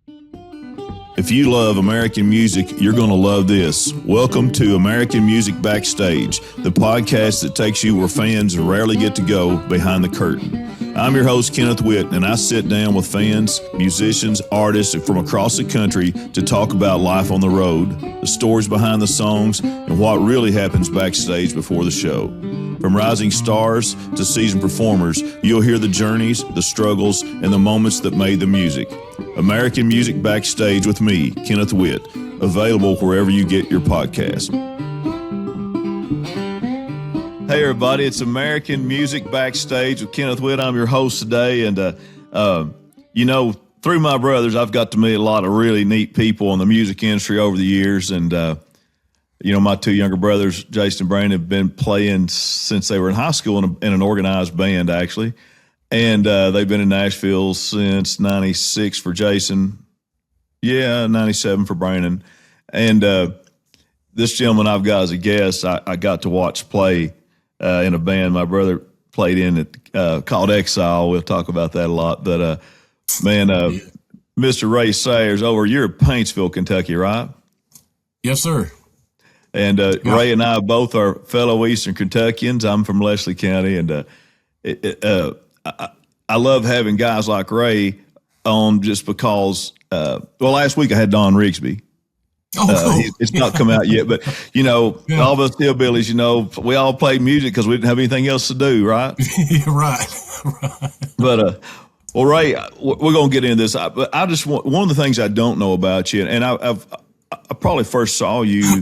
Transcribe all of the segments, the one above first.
If you love American music, you're going to love this. Welcome to American Music Backstage, the podcast that takes you where fans rarely get to go, behind the curtain. I'm your host, Kenneth Witt, and I sit down with fans, musicians, artists from across the country to talk about life on the road, the stories behind the songs, and what really happens backstage before the show. From rising stars to seasoned performers, you'll hear the journeys, the struggles, and the moments that made the music. American Music Backstage with me, Kenneth Witt, available wherever you get your podcast. Hey everybody, it's American Music Backstage with Kenneth Witt. I'm your host today, and through my brothers, I've got to meet a lot of really neat people in the music industry over the years, and my two younger brothers, Jason and Brandon, have been playing since they were in high school in an organized band, actually. And they've been in Nashville since 96 for Jason. 97 for Brandon. And this gentleman I've got as a guest, I got to watch play in a band my brother played in called Exile. We'll talk about that a lot. But, Mr. Ray Salyer's over. You're in Paintsville, Kentucky, right? Yes, sir. And Ray and I both are fellow Eastern Kentuckians. I'm from Leslie County, and I love having guys like Ray on just because, last week I had Don Rigsby. Cool. It's not come out yet, but, all of us hillbillies, we all play music because we didn't have anything else to do, right? Right. But, Ray, we're going to get into this. But I just want, one of the things I don't know about you, and I probably first saw you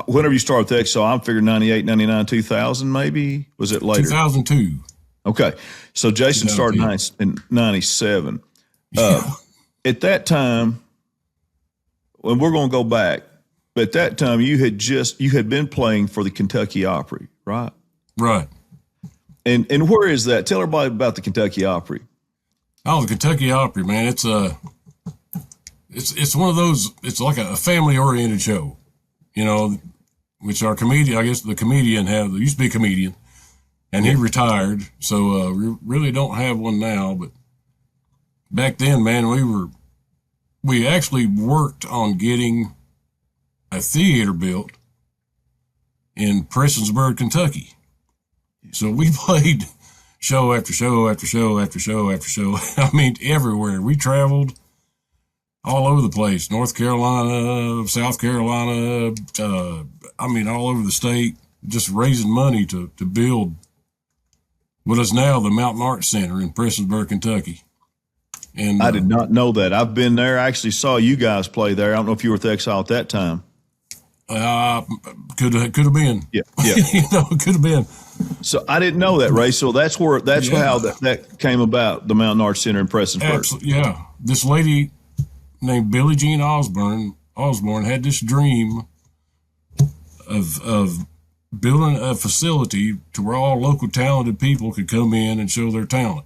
whenever you started with Exile, I'm figuring 98, 99, 2000 maybe? Was it later? 2002. Okay. So Jason started in 97. At that time, and we're going to go back, but at that time you had been playing for the Kentucky Opry, right? Right. And where is that? Tell everybody about the Kentucky Opry. Oh, the Kentucky Opry, man. It's one of those, it's like a family-oriented show, which our comedian, I guess the comedian there used to be a comedian, and he retired. So we really don't have one now, but back then, man, we actually worked on getting a theater built in Prestonsburg, Kentucky. So we played show after show after show after show after show. I mean, everywhere. We traveled all over the place, North Carolina, South Carolina, all over the state, just raising money to build what is now the Mountain Arts Center in Prestonsburg, Kentucky. And I did not know that. I've been there. I actually saw you guys play there. I don't know if you were with Exile at that time. Could have been. Yeah. It could have been. So I didn't know that, Ray. So that's how that came about, the Mountain Arts Center in Prestonsburg. Absolutely, yeah. This lady named Billie Jean Osborne had this dream of building a facility to where all local talented people could come in and show their talent.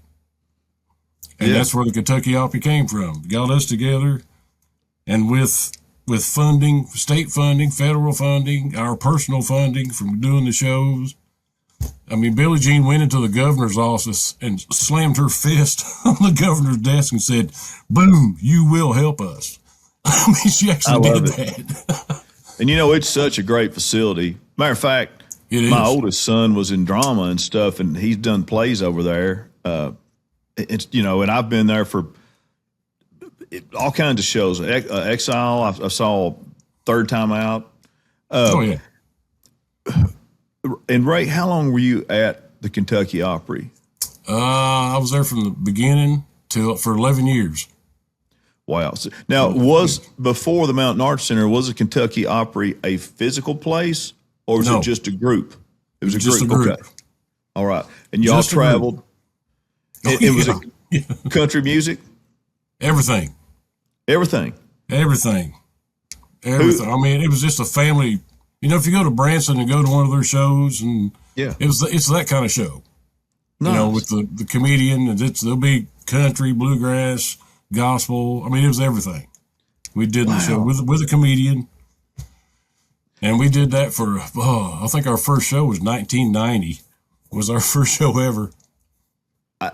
And that's where the Kentucky Opry came from. Got us together, and with funding, state funding, federal funding, our personal funding from doing the shows. I mean, Billie Jean went into the governor's office and slammed her fist on the governor's desk and said, "Boom, you will help us." I mean, she actually did that. And it's such a great facility. Matter of fact, my oldest son was in drama and stuff, and he's done plays over there. And I've been there for all kinds of shows. Exile, I saw Third Time Out. And Ray, how long were you at the Kentucky Opry? I was there from the beginning for 11 years. Wow. So, now, before the Mountain Arts Center, was the Kentucky Opry a physical place, or was it just a group? It was a group. Okay. All right. And y'all traveled. It was country music? Everything. I mean, it was just a family. If you go to Branson and go to one of their shows, and it's that kind of show. Nice. With the comedian, and there'll be country, bluegrass, gospel. I mean, it was everything. We did the show with a comedian, and we did that for I think our first show was 1990. Was our first show ever.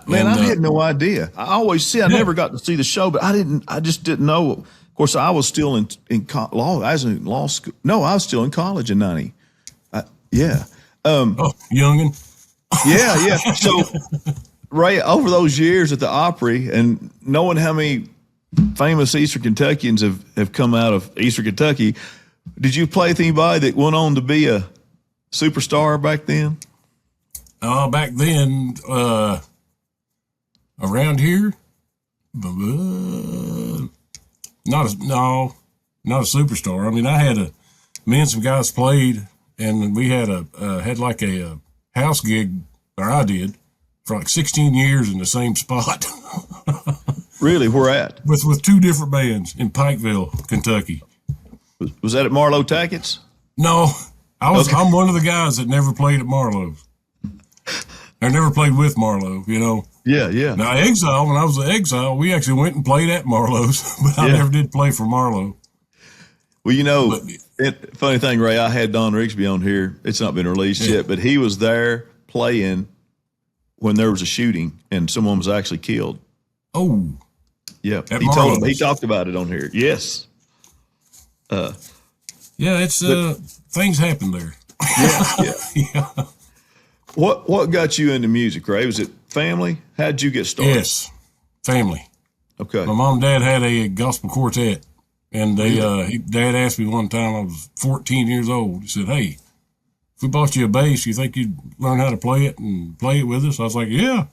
Man, I had no idea. I always see. I never got to see the show, but I just didn't know. Of course, I was still in law. I was in law school. No, I was still in college in '90. Yeah. Youngin. Yeah. So, Ray, over those years at the Opry, and knowing how many famous Eastern Kentuckians have come out of Eastern Kentucky, did you play with anybody that went on to be a superstar back then? Back then, around here, not a superstar. I mean, me and some guys played, and we had like a house gig, or I did, for like 16 years in the same spot. Really? Where at? With two different bands in Pikeville, Kentucky. Was that at Marlowe Tackett's? No, I'm one of the guys that never played at Marlowe's. I never played with Marlowe, you know. Yeah. Now, Exile, when I was at Exile, we actually went and played at Marlowe's, but I never did play for Marlowe. Well, you know, funny thing, Ray, I had Don Rigsby on here. It's not been released yet, but he was there playing when there was a shooting and someone was actually killed. Oh. Yeah. He talked about it on here. Yes. It's things happen there. Yeah. What got you into music, Ray? Was it family? How'd you get started? Yes, family. Okay. My mom and dad had a gospel quartet, and Dad asked me one time, I was 14 years old. He said, "Hey, if we bought you a bass, you think you'd learn how to play it and play it with us?" I was like, "Yeah."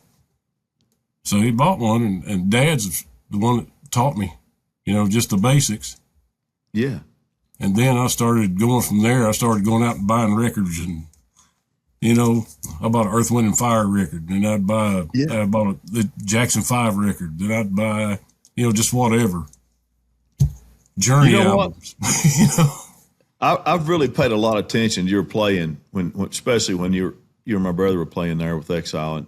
So he bought one, and Dad's the one that taught me, you know, just the basics. Yeah. And then I started going from there. I started going out and buying records, and you know, I bought an Earth, Wind, and Fire record, and I bought the Jackson 5 record. Then I'd buy, you know, just whatever. Journey albums. You know, I've really paid a lot of attention to your playing especially when you and my brother were playing there with Exile, and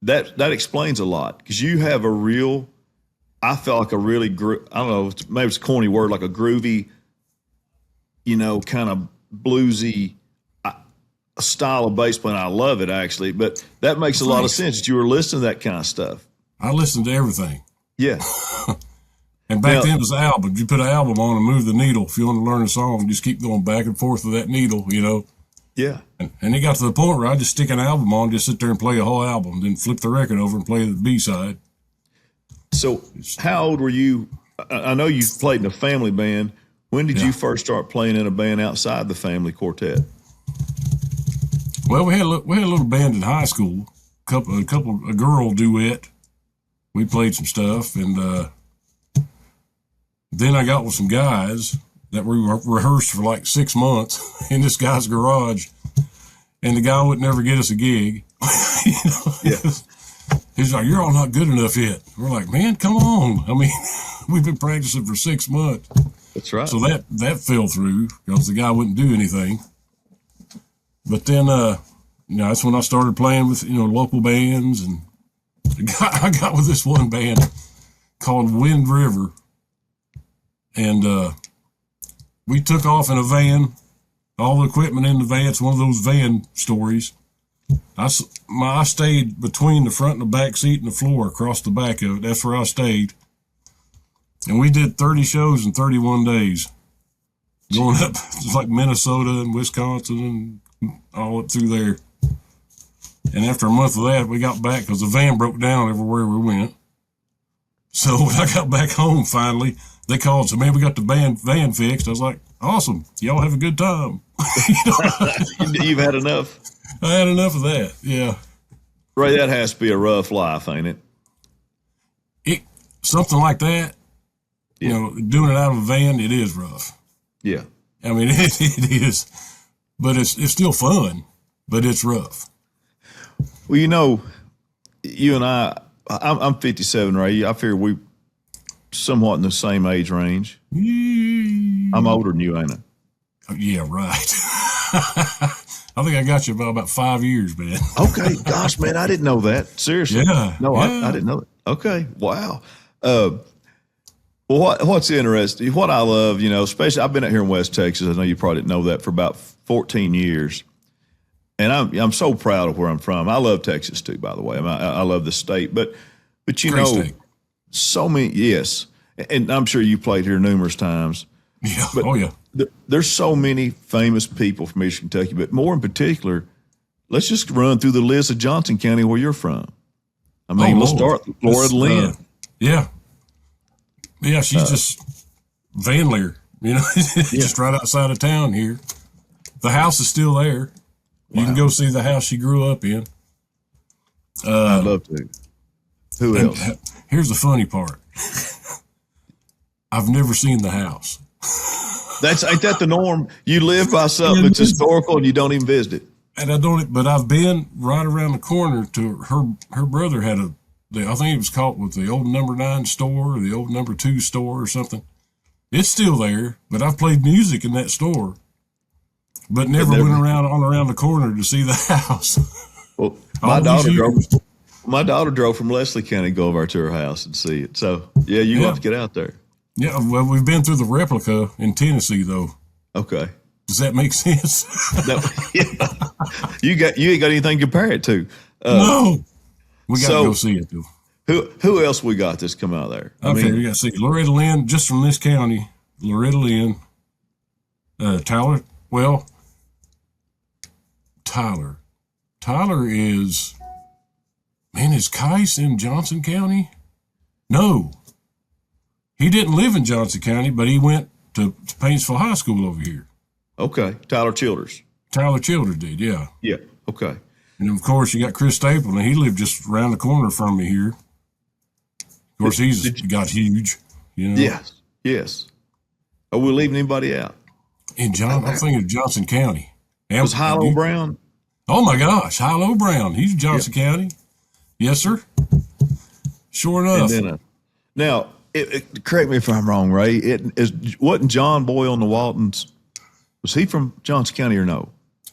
that explains a lot because you have I felt like a really I don't know, maybe it's a corny word, like a groovy, you know, kind of bluesy style of bass playing. I love it actually, but that makes a lot of sense that you were listening to that kind of stuff. I listened to everything. Yeah. And back then it was albums. You put an album on and move the needle. If you want to learn a song, just keep going back and forth with that needle, you know. Yeah. And it got to the point where I just stick an album on, just sit there and play a whole album, then flip the record over and play the B-side. So how old were you? I know you played in a family band. When did you first start playing in a band outside the family quartet? Well, we had a little band in high school, a girl duet. We played some stuff, and then I got with some guys that we rehearsed for like 6 months in this guy's garage, and the guy would never get us a gig. You know? Yeah. He's like, "You're all not good enough yet." We're like, "Man, come on." I mean, we've been practicing for 6 months. That's right. So that fell through because the guy wouldn't do anything. But then, you know, that's when I started playing with, you know, local bands, and I got with this one band called Wind River, and we took off in a van, all the equipment in the van. It's one of those van stories. I stayed between the front and the back seat and the floor across the back of it. That's where I stayed. And we did 30 shows in 31 days, going up like Minnesota and Wisconsin and all up through there. And after a month of that, we got back because the van broke down everywhere we went. So when I got back home finally, they called and said, "Man, we got the van fixed." I was like, "Awesome. Y'all have a good time." You've had enough. I had enough of that, yeah. Ray, that has to be a rough life, ain't it? Something like that, you know, doing it out of a van, it is rough. Yeah. I mean, it is, but it's still fun, but it's rough. Well, you know, you and I'm 57, Ray. I figure we somewhat in the same age range. I'm older than you, ain't I? Yeah, right. I think I got you about 5 years, man. Okay. Gosh, man, I didn't know that. Seriously. Yeah. No, yeah. I didn't know that. Okay. Wow. Well, what's interesting, what I love, you know, especially I've been out here in West Texas. I know you probably didn't know that, for about 14 years. And I'm so proud of where I'm from. I love Texas too, by the way. I love the state, but you Great know, state. so many, yes. And I'm sure you played here numerous times. Yeah. But Oh, yeah. There's so many famous people from Eastern Kentucky, but more in particular, let's just run through the list of Johnson County where you're from. I mean, let's start with Loretta Lynn. Yeah. Yeah, she's just Van Leer, just right outside of town here. The house is still there. You can go see the house she grew up in. I'd love to. Who else? Here's the funny part. I've never seen the house. Ain't that the norm? You live by something that's historical and you don't even visit it. And I don't, but I've been right around the corner to her brother had I think it was called with the old number 9 store or the old number 2 store or something. It's still there, but I've played music in that store, but never went around the corner to see the house. Well, my daughter drove from Leslie County to go over to her house and see it. So yeah, you have to get out there. Yeah, well, we've been through the replica in Tennessee though. Okay. Does that make sense? No, yeah. You ain't got anything to compare it to. No. We got to go see it, though. Who else we got that's come out there? We got to see Loretta Lynn, just from this county. Loretta Lynn. Tyler. Well, Tyler. Tyler is Kais in Johnson County? No. He didn't live in Johnson County, but he went to Paintsville High School over here. Okay. Tyler Childers. Tyler Childers did, yeah. Yeah. Okay. And of course, you got Chris Stapleton. He lived just around the corner from me here. Of course, he's got huge. Yes. Are we leaving anybody out? I'm thinking of Johnson County. Was Hilo Brown? Oh my gosh, Hilo Brown. He's Johnson County. Yes, sir. Sure enough. And then, now, correct me if I'm wrong, Ray. Wasn't John Boyle on the Waltons? Was he from Johnson County or no?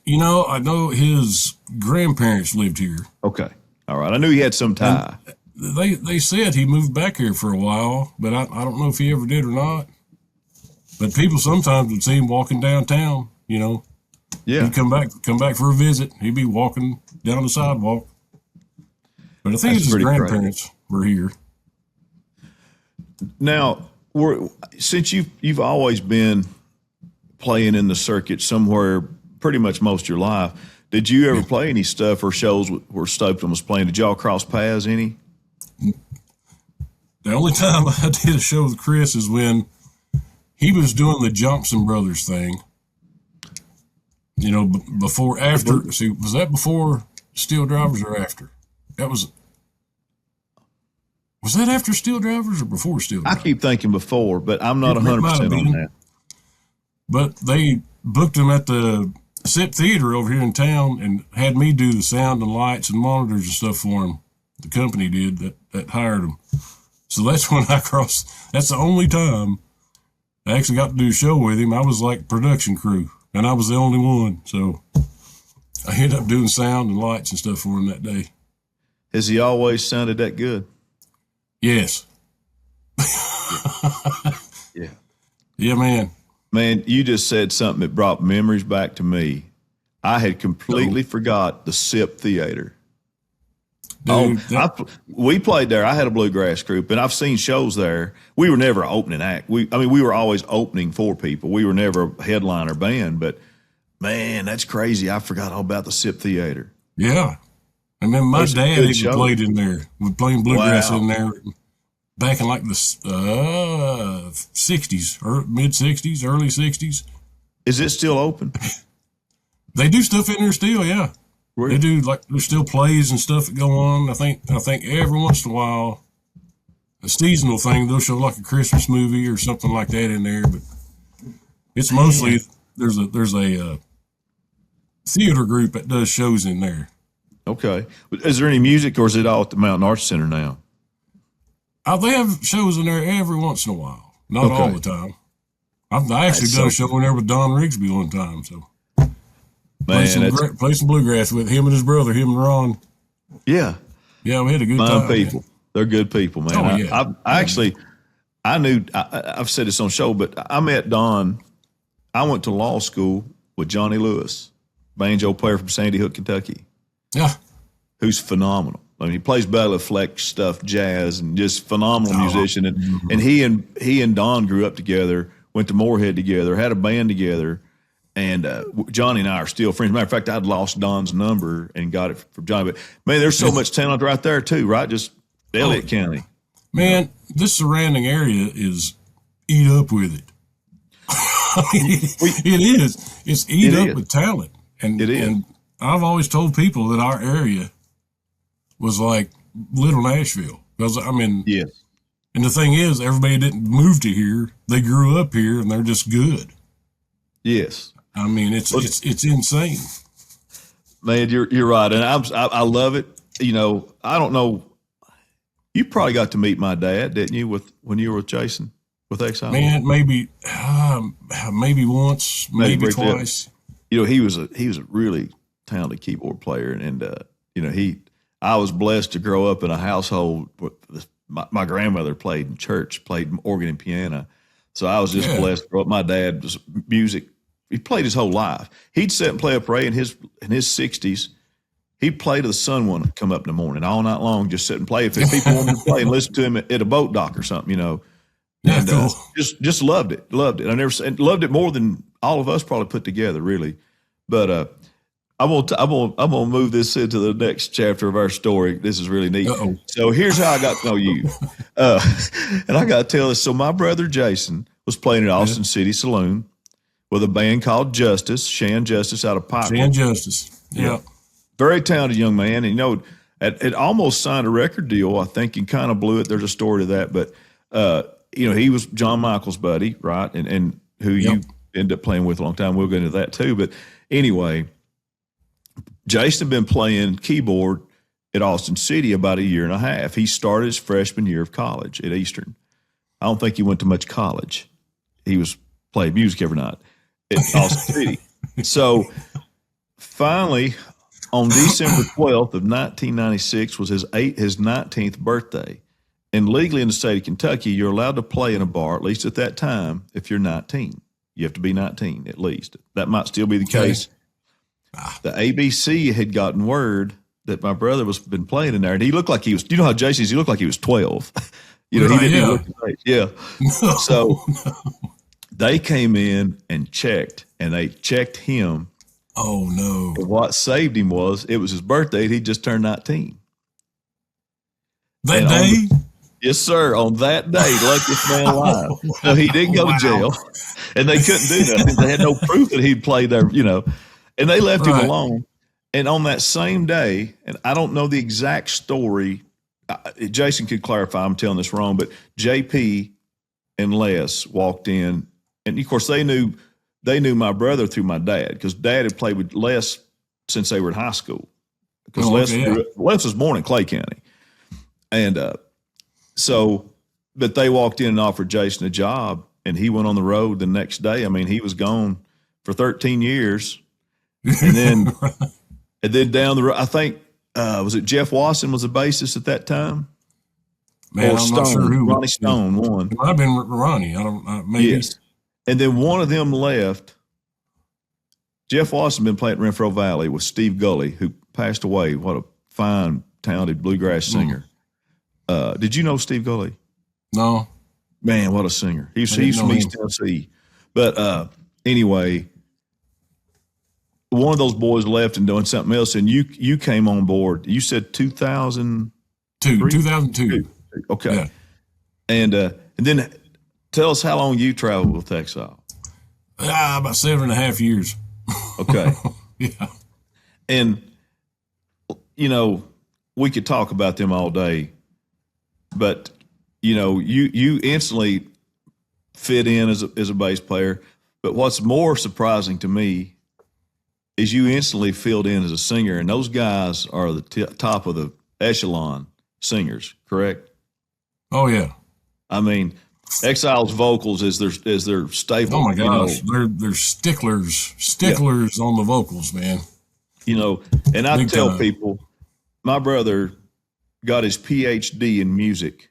I know his grandparents lived here. Okay. All right. I knew he had some tie. And they said he moved back here for a while, but I don't know if he ever did or not. But people sometimes would see him walking downtown, Yeah. He'd come back for a visit. He'd be walking down the sidewalk. But I think his grandparents were here. Now, since you've always been playing in the circuit somewhere pretty much most of your life, did you ever play any stuff or shows where Stapleton was playing? Did y'all cross paths any? The only time I did a show with Chris is when he was doing the Johnson Brothers thing. After. See, was that before Steel Drivers or after? Was that after Steel Drivers or before Steel Drivers? I keep thinking before, but I'm not 100% on that. But they booked him at the SIP Theater over here in town and had me do the sound and lights and monitors and stuff for him. The company did that hired him. So that's when that's the only time I actually got to do a show with him. I was like production crew, and I was the only one. So I ended up doing sound and lights and stuff for him that day. Has he always sounded that good? Yes. Yeah. Yeah, man. Man, you just said something that brought memories back to me. I had completely forgot the SIP Theater. Dude, we played there. I had a bluegrass group, and I've seen shows there. We were never an opening act. We were always opening for people. We were never a headliner band, but man, that's crazy. I forgot all about the SIP Theater. Yeah. And then my dad even played in there. We playing bluegrass in there back in like the 60s, or mid-60s, early 60s. Is it still open? They do stuff in there still, yeah. Really? They do, like, there's still plays and stuff that go on. I think every once in a while, a seasonal thing, they'll show like a Christmas movie or something like that in there. But it's mostly, there's a theater group that does shows in there. Okay. Is there any music, or is it all at the Mountain Arts Center now? They have shows in there every once in a while. Not all the time. I actually done a show in there with Don Rigsby one time, so. Play some bluegrass with him and his brother, him and Ron. Yeah. Yeah, we had a good time. People. Man. They're good people, man. Oh, yeah. I've said this on show, but I met Don. I went to law school with Johnny Lewis. banjo player from Sandy Hook, Kentucky. Yeah. Who's phenomenal. I mean, he plays belly flex stuff, jazz, and just phenomenal musician. And he and Don grew up together, went to Moorhead together, had a band together. And Johnny and I are still friends. Matter of fact, I'd lost Don's number and got it from Johnny. But, man, there's so much talent right there, too, right? Just Elliott County. Man, this surrounding area is eat up with it. I mean, it is. It's eat up with talent. And, it is. And I've always told people that our area was like little Nashville. Because, I mean, yes. And the thing is, everybody didn't move to here. They grew up here, and they're just good. Yes. I mean, it's insane. Man, you're right, and I love it. You know, I don't know. You probably got to meet my dad, didn't you? When you were with Jason with Exile? Man, maybe once, maybe twice. You know, he was a really talented keyboard player, and you know, I was blessed to grow up in a household where my grandmother played in church, played organ and piano. So I was just blessed to grow up. My dad was music. He played his whole life. He'd sit and play upright in his 60s. He'd play till the sun wouldn't come up in the morning all night long, just sit and play. If people wanted to play and listen to him at a boat dock or something, you know. And just loved it. Loved it. Loved it more than all of us probably put together, really. But I'm gonna move this into the next chapter of our story. This is really neat. Uh-oh. So here's how I got to know you. And I got to tell this. So my brother Jason was playing at Austin City Saloon with a band called Justice, Shan Justice out of Pikeville. Shan Justice. Yeah. Very talented young man. And, you know, it almost signed a record deal. I think he kind of blew it. There's a story to that. But, you know, he was John Michael's buddy, right? And who you ended up playing with a long time. We'll get into that too. But anyway, Jason had been playing keyboard at Austin City about a year and a half. He started his freshman year of college at Eastern. I don't think he went to much college. He was playing music every night at Austin City. So finally, on December 12th of 1996 was his 19th birthday. And legally in the state of Kentucky, you're allowed to play in a bar, at least at that time, if you're 19. You have to be 19 at least. That might still be the case. The ABC had gotten word that my brother was been playing in there, and he looked like he was. You know how Jason is? He looked like he was 12. You know, he didn't even look his age. Yeah. No, so they came in and checked, and they checked him. Oh no! What saved him was it was his birthday. He just turned 19. That day? Yes, sir. On that day, luckiest man alive. So he didn't go to jail, and they couldn't do nothing. They had no proof that he'd played there. You know. And they left him alone. And on that same day, and I don't know the exact story, Jason could clarify, I'm telling this wrong, but JP and Les walked in. And, of course, they knew my brother through my dad because Dad had played with Les since they were in high school. Because Les was born in Clay County. And but they walked in and offered Jason a job, and he went on the road the next day. I mean, he was gone for 13 years. And then down the road, I think, was it Jeff Wasson was the bassist at that time? Man, or I'm Stone, not sure who. Ronnie Stone won. It might have been Ronnie. I don't maybe. Yes. And then one of them left. Jeff Wasson been playing at Renfro Valley with Steve Gully, who passed away. What a fine, talented bluegrass singer. Did you know Steve Gully? No. Man, what a singer. He's from East Tennessee. But anyway, one of those boys left and doing something else, and you came on board. You said 2002. 2002. Okay. Yeah. And then tell us how long you traveled with Exile. About 7.5 years. Okay. Yeah. And, you know, we could talk about them all day, but, you know, you instantly fit in as a bass player. But what's more surprising to me is you instantly filled in as a singer, and those guys are the top of the echelon singers, correct? Oh yeah. I mean, Exile's vocals is their staple. Oh my gosh, they're sticklers on the vocals, man. You know, and I tell people, my brother got his PhD in music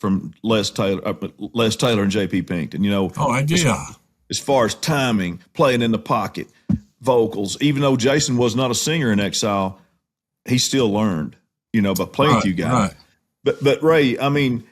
from Les Taylor and JP Pinkton. You know, oh, I did. As far as timing, playing in the pocket, vocals, even though Jason was not a singer in Exile, he still learned, by playing with you guys. Right. But Ray, I mean,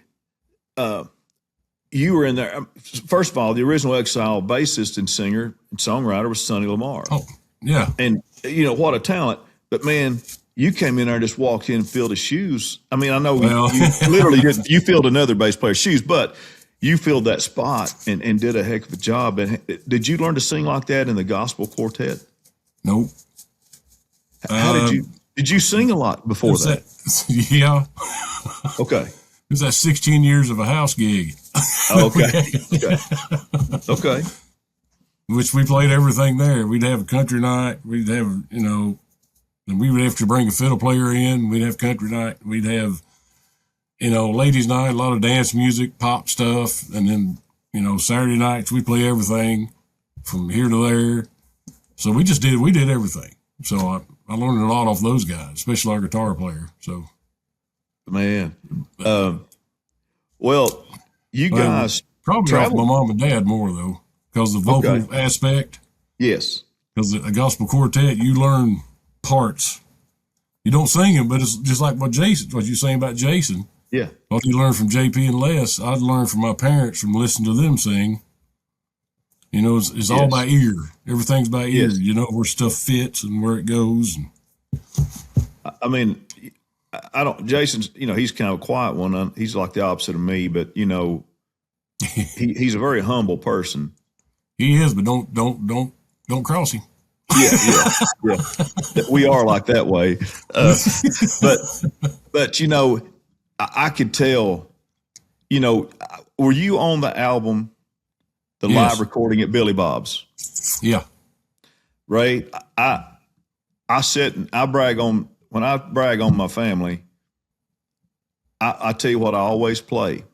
you were in there. First of all, the original Exile bassist and singer and songwriter was Sonny Lamar. Oh, yeah. And, what a talent. But, man, you came in there and just walked in and filled his shoes. I mean, I know you literally you filled another bass player's shoes, but you filled that spot and did a heck of a job. And did you learn to sing like that in the gospel quartet? Nope. How did you sing a lot before that? Yeah. Okay. It was that 16 years of a house gig. Okay. Which we played everything there. We'd have a country night. We'd have, and we would have to bring a fiddle player in. We'd have country night. We'd have, ladies' night, a lot of dance music, pop stuff. And then, Saturday nights, we play everything from here to there. So we did everything. So I learned a lot off those guys, especially our guitar player. So, man, well, you guys probably off my mom and dad more though, because the vocal aspect. Yes, because a gospel quartet, you learn parts. You don't sing them, but it's just like what you saying about Jason. Yeah, what you learn from JP and Les, I'd learn from my parents from listening to them sing. It's all by ear. Everything's by ear. Yes. Where stuff fits and where it goes. I mean, Jason's, he's kind of a quiet one. He's like the opposite of me, but he's a very humble person. He is, but don't cross him. Yeah. We are like that way. But I could tell, were you on the album, the live recording at Billy Bob's? Yeah. Ray, I sit and when I brag on my family, I tell you what I always play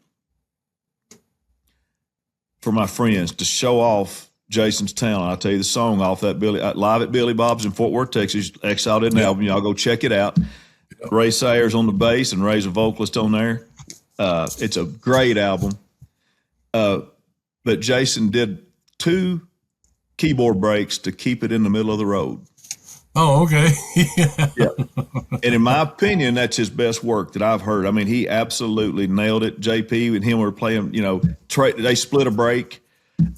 for my friends to show off Jason's talent. I'll tell you the song off that live at Billy Bob's in Fort Worth, Texas. Exile did an album. Y'all go check it out. Ray Sayer's on the bass and Ray's a vocalist on there. It's a great album. But Jason did 2 keyboard breaks to keep it in the middle of the road. Oh, okay. Yeah. And in my opinion, that's his best work that I've heard. I mean, he absolutely nailed it. JP and him were playing, they split a break.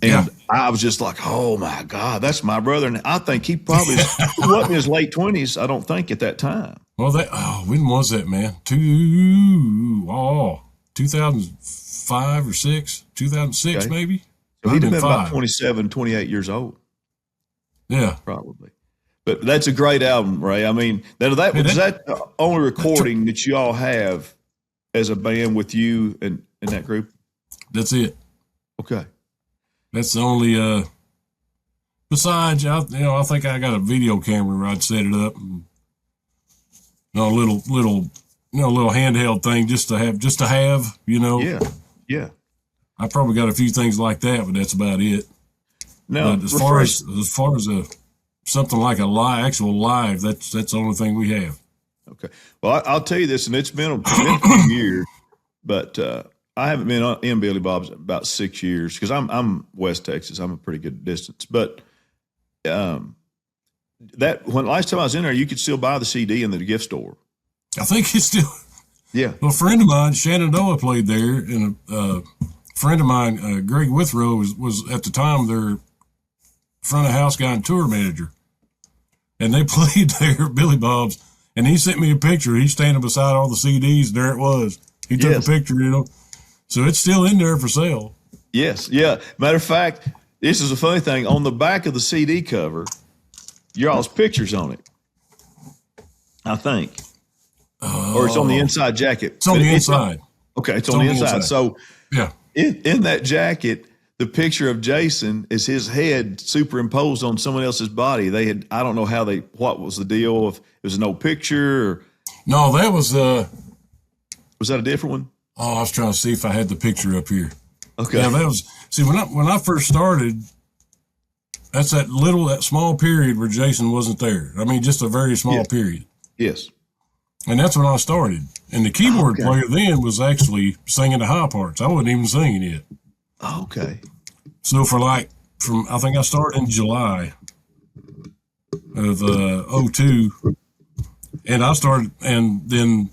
And I was just like, oh, my God, that's my brother. And I think he probably wasn't in his late 20s, I don't think, at that time. Well, when was that, man? 2005 or 6? 2006, maybe? So he'd have been about 27, 28 years old. Yeah. Probably. But that's a great album, Ray. I mean, was that the only recording that you all have as a band with you and that group? That's it. Okay. That's the only, besides, I think I got a video camera where I'd set it up and, a little handheld thing just to have. Yeah. I probably got a few things like that, but that's about it. Now, as far as something like actual live, that's the only thing we have. Okay. Well, I'll tell you this, and it's been a few years, but I haven't been in Billy Bob's about 6 years because I'm West Texas. I'm a pretty good distance, but when last time I was in there, you could still buy the CD in the gift store. I think it's still. Yeah. Well, a friend of mine, Shenandoah, played there, and a friend of mine, Greg Withrow, was at the time their front of house guy and tour manager, and they played there at Billy Bob's. And he sent me a picture. He's standing beside all the CDs. And there it was. He took a picture, So it's still in there for sale. Yes. Yeah. Matter of fact, this is a funny thing. On the back of the CD cover, y'all's pictures on it, I think. Or it's on the inside jacket. It's on the inside. Okay. It's on the inside. So yeah, in that jacket, the picture of Jason is his head superimposed on someone else's body. I don't know what was the deal, if it was no picture or. No, that was that a different one? Oh, I was trying to see if I had the picture up here. Okay. Yeah, that was, see, when I first started, that's that small period where Jason wasn't there. I mean, just a very small period. Yes. And that's when I started. And the keyboard player then was actually singing the high parts. I wasn't even singing it. Okay. So I think I started in July. of '02, and I started, and then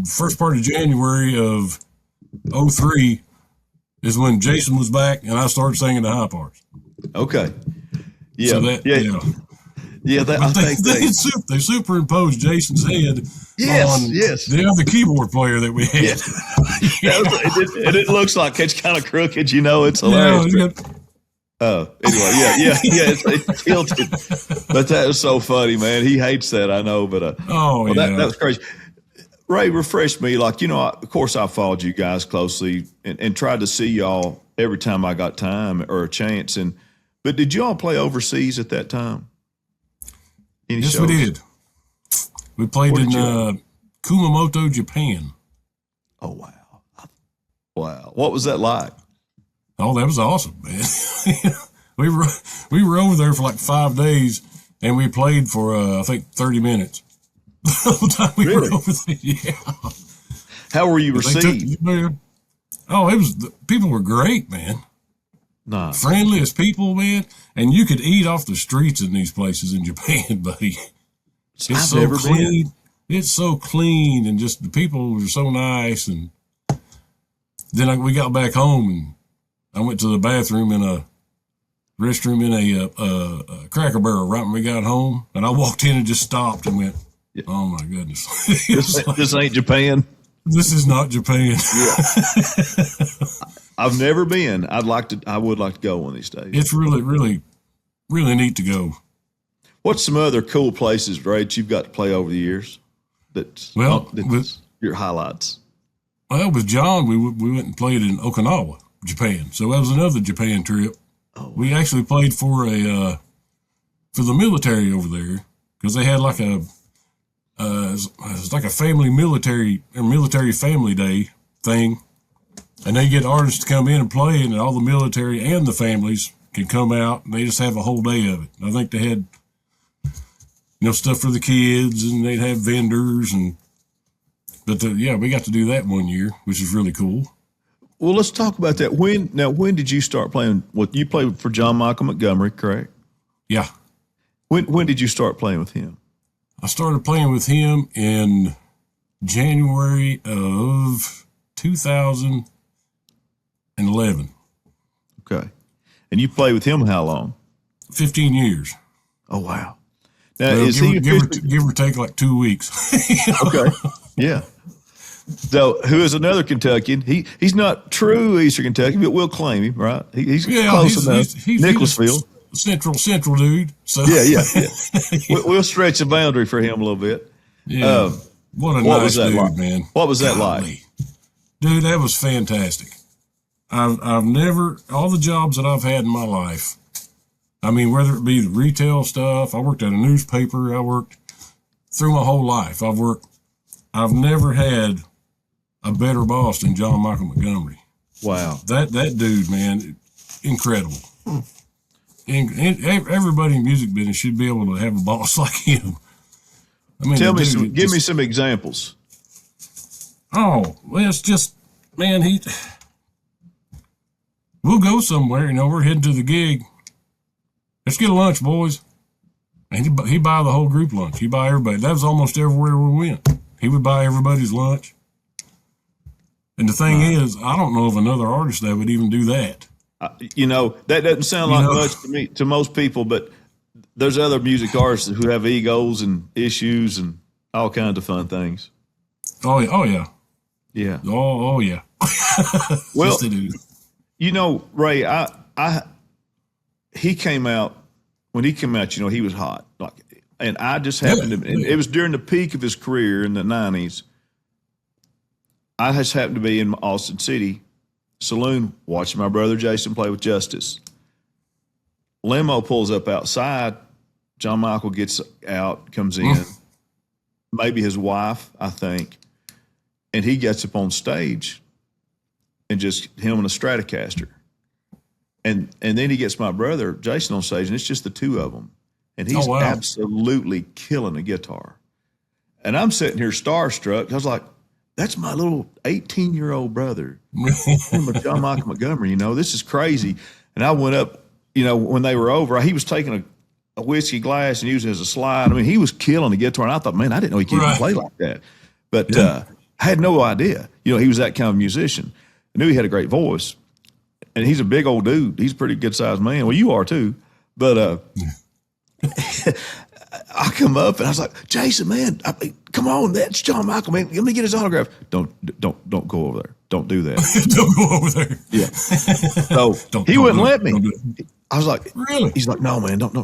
first part of January of '03 is when Jason was back, and I started singing the high parts. Okay. Yeah. So that, they superimposed Jason's head on the other keyboard player that we had. And it looks like it's kind of crooked, it's hilarious. Anyway, it's tilted. But that was so funny, man. He hates that, I know. But that was crazy. Ray, refresh me. Of course, I followed you guys closely and tried to see y'all every time I got time or a chance. But did y'all play overseas at that time? Yes, shows? We did. We played in Kumamoto, Japan. Oh, wow. What was that like? Oh, that was awesome, man. we were over there for like 5 days, and we played for I think 30 minutes. The whole time we were over there. Yeah. How were you received? People were great, man. Nice. Friendliest people, man. And you could eat off the streets in these places in Japan, buddy. It's so clean. It's so clean, and just the people were so nice. And then we got back home, and I went to the bathroom in a restroom in a Cracker Barrel right when we got home, and I walked in and just stopped and went, "Oh my goodness, this ain't Japan. This is not Japan." Yeah. I've never been. I would like to go one of these days. It's really, really, really neat to go. What's some other cool places, Ray, that you've got to play over the years? That's your highlights. Well, with John, we went and played in Okinawa, Japan. So that was another Japan trip. Oh, wow. We actually played for the military over there, because they had like it was like a family military family day thing. And they get artists to come in and play, and all the military and the families can come out, and they just have a whole day of it. I think they had, stuff for the kids, and they'd have vendors, we got to do that one year, which is really cool. Well, let's talk about that. When did you start playing? You played for John Michael Montgomery, correct? Yeah. When did you start playing with him? I started playing with him in January of 2011. Okay. And you played with him how long? 15 years. Oh, wow. Now, give or take like 2 weeks. Okay. Yeah. So, who is another Kentuckian? He's not true Eastern Kentucky, but we'll claim him, right? He's close enough. He's Nicholasville. Central dude. So yeah. We'll stretch the boundary for him a little bit. Yeah. What a nice dude, like? Man. What was that like? Dude, that was fantastic. I've never, all the jobs that I've had in my life, whether it be the retail stuff, I worked at a newspaper, I worked through my whole life. I've never had a better boss than John Michael Montgomery. Wow. That dude, man, incredible. Everybody in the music business should be able to have a boss like him. Give me some examples. Oh, well, it's just, man, we'll go somewhere, we're heading to the gig. Let's get a lunch, boys. And he'd buy the whole group lunch. He'd buy everybody. That was almost everywhere we went. He would buy everybody's lunch. And the thing is, I don't know of another artist that would even do that. That doesn't sound like much to me, to most people, but there's other music artists who have egos and issues and all kinds of fun things. Oh, yeah. Yeah. Oh yeah. Well, Ray, he came out, when he came out, he was hot. And I just happened to, and it was during the peak of his career in the 90s. I just happened to be in Austin City saloon watching my brother Jason play with Justice. Limo pulls up outside. John Michael gets out, comes in, maybe his wife, I think, and he gets up on stage and just him and a Stratocaster. And then he gets my brother Jason on stage, and it's just the two of them. And he's absolutely killing the guitar. And I'm sitting here starstruck. I was like, that's my little 18-year-old brother, John Michael Montgomery. This is crazy. And I went up when they were over, he was taking a whiskey glass and using it as a slide. I mean, he was killing the guitar. And I thought, man, I didn't know he could even play like that. But I had no idea. He was that kind of musician. I knew he had a great voice. And he's a big old dude. He's a pretty good-sized man. Well, you are too. But I come up and I was like, Jason, man, come on, that's John Michael, man. Let me get his autograph. Don't go over there. Don't do that. Don't go over there. Yeah. So he wouldn't let me. I was like, really? He's like, no, man, don't.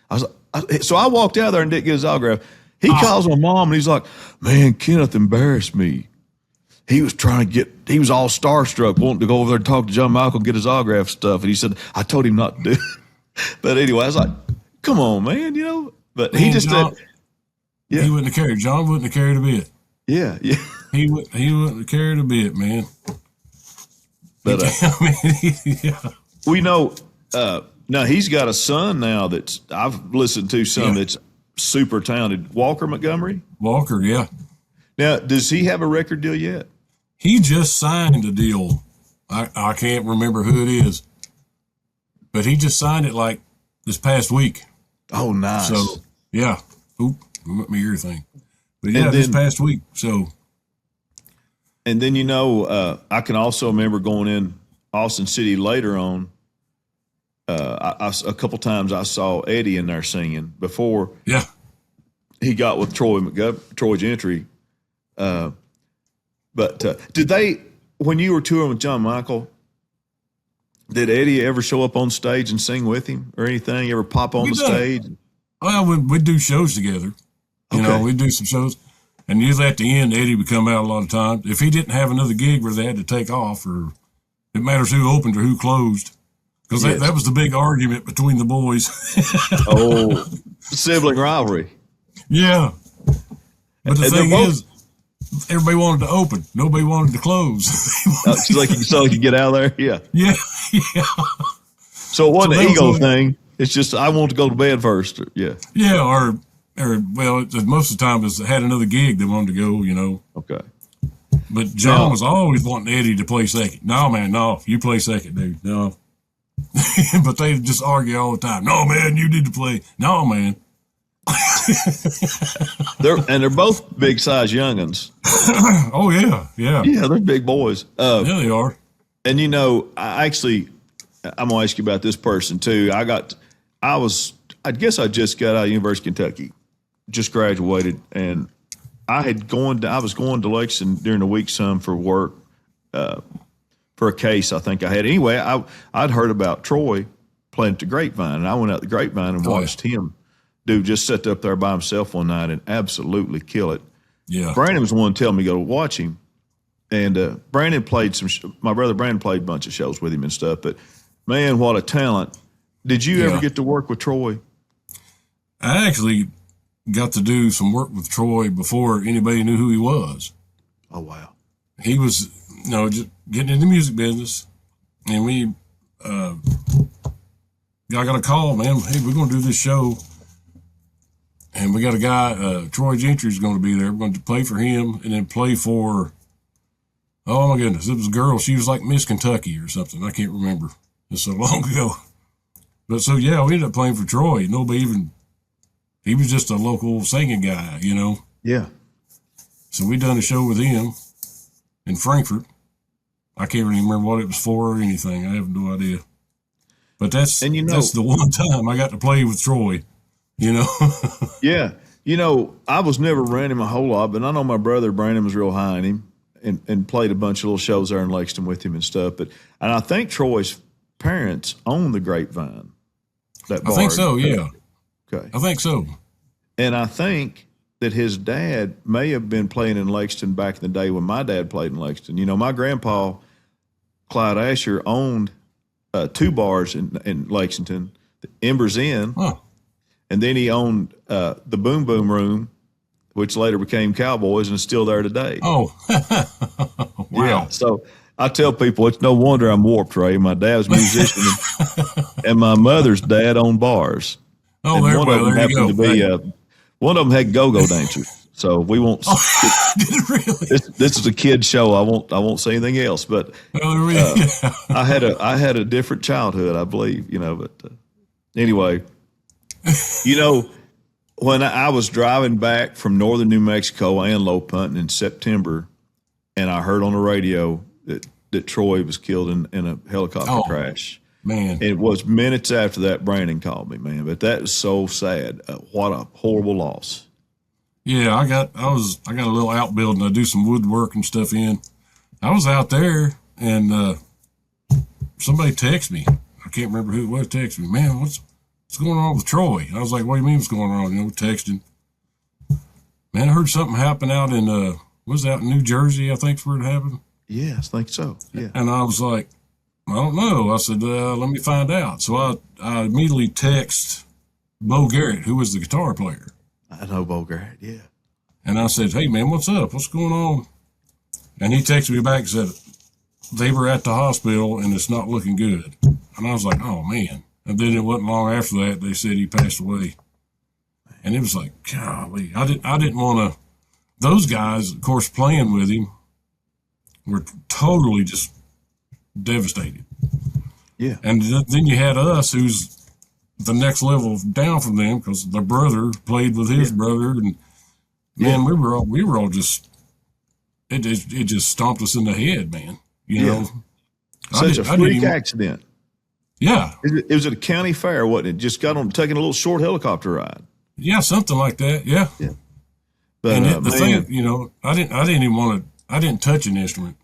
I was like, so I walked out there and didn't get his autograph. He calls my mom and he's like, man, Kenneth embarrassed me. He was he was all starstruck, wanting to go over there and talk to John Michael and get his autograph stuff. And he said, I told him not to do it. But anyway, I was like, come on, man, But he just John, yeah. He wouldn't have cared. John wouldn't have cared a bit. Yeah. He wouldn't have cared a bit, man. But yeah. We know now he's got a son now that I've listened to that's super talented. Walker Montgomery? Walker, yeah. Now, does he have a record deal yet? He just signed a deal. I can't remember who it is, but he just signed it like this past week. Oh, nice. So, yeah. Oop, my ear thing. But yeah, this past week. So. And then, I can also remember going in Austin City later on. A couple times I saw Eddie in there singing before. Yeah. He got with Troy Gentry. But did they, when you were touring with John Michael, did Eddie ever show up on stage and sing with him or anything? You ever pop on the stage? Well, we'd do shows together. We'd do some shows. And usually at the end, Eddie would come out a lot of times. If he didn't have another gig where they had to take off, or it matters who opened or who closed. Because that was the big argument between the boys. Sibling rivalry. Yeah. But the thing is, everybody wanted to open. Nobody wanted to close. So you could get out of there? Yeah. Yeah. So it wasn't an ego thing. It's just, I want to go to bed first. Yeah. Yeah, or most of the time it had another gig they wanted to go, Okay. But John was always wanting Eddie to play second. No, man, no. You play second, dude. No. But they just argue all the time. No, man, you need to play. No, man. They're both big size youngins. Oh yeah. Yeah, they're big boys. Yeah, they are. And I'm gonna ask you about this person too. I guess I just got out of University of Kentucky, just graduated, and I was going to Lexington during the week some for work, for a case I think I had. Anyway, I'd heard about Troy playing at the Grapevine, and I went out to the Grapevine and watched him. Dude just sat up there by himself one night and absolutely kill it. Yeah. Brandon was the one telling me to go watch him. And Brandon played my brother Brandon played a bunch of shows with him and stuff. But, man, what a talent. Did you ever get to work with Troy? I actually got to do some work with Troy before anybody knew who he was. Oh, wow. He was, just getting in the music business. And I got a call, man. Hey, we're going to do this show. And we got a guy, Troy Gentry is going to be there. We're going to play for him and then play for, oh my goodness, it was a girl. She was like Miss Kentucky or something. I can't remember. It's so long ago. But so, yeah, we ended up playing for Troy. He was just a local singing guy, Yeah. So we done a show with him in Frankfurt. I can't really remember what it was for or anything. I have no idea. But that's the one time I got to play with Troy. Yeah. I was never around him a whole lot, but I know my brother Brandon was real high on him and played a bunch of little shows there in Lexington with him and stuff. And I think Troy's parents own the Grapevine. That bar. I think so, yeah. Okay. I think so. And I think that his dad may have been playing in Lexington back in the day when my dad played in Lexington. My grandpa, Clyde Asher, owned 2 bars in Lexington, the Embers Inn. Huh. And then he owned the Boom Boom Room, which later became Cowboys and is still there today. Oh, wow. Yeah. So I tell people it's no wonder I'm warped, Ray. My dad's a musician and my mother's dad owned bars. Oh, and there one of them you happened go. to be one of them had go-go dancers. So we won't. Oh, did it really? This is a kid show. I won't say anything else. But I had a different childhood, I believe. But anyway, when I was driving back from northern New Mexico antelope hunting in September, and I heard on the radio that Troy was killed in a helicopter crash. Man, it was minutes after that. Brandon called me, man. But that was so sad. What a horrible loss. Yeah, I got a little outbuilding. I do some woodwork and stuff in. I was out there and somebody texted me. I can't remember who it was texted me. Man, what's going on with Troy? I was like, what do you mean what's going on? Texting. Man, I heard something happen out in out in New Jersey, I think's where it happened. Yes, I think so. Yeah. And I was like, I don't know. I said, let me find out. So I immediately text Bo Garrett, who was the guitar player. I know Bo Garrett, yeah. And I said, hey, man, what's up? What's going on? And he texted me back and said, they were at the hospital and it's not looking good. And I was like, oh, man. And then it wasn't long after that, they said he passed away. And it was like, golly, I didn't want to. Those guys, of course, playing with him were totally just devastated. Yeah. And then you had us, who's the next level down from them, because the brother played with his brother, and man, we were all just it just stomped us in the head, man. Such a freak accident. Yeah, it was at a county fair, wasn't it? Just got on taking a little short helicopter ride. Yeah, something like that. Yeah. But and the thing, I didn't even want to. I didn't touch an instrument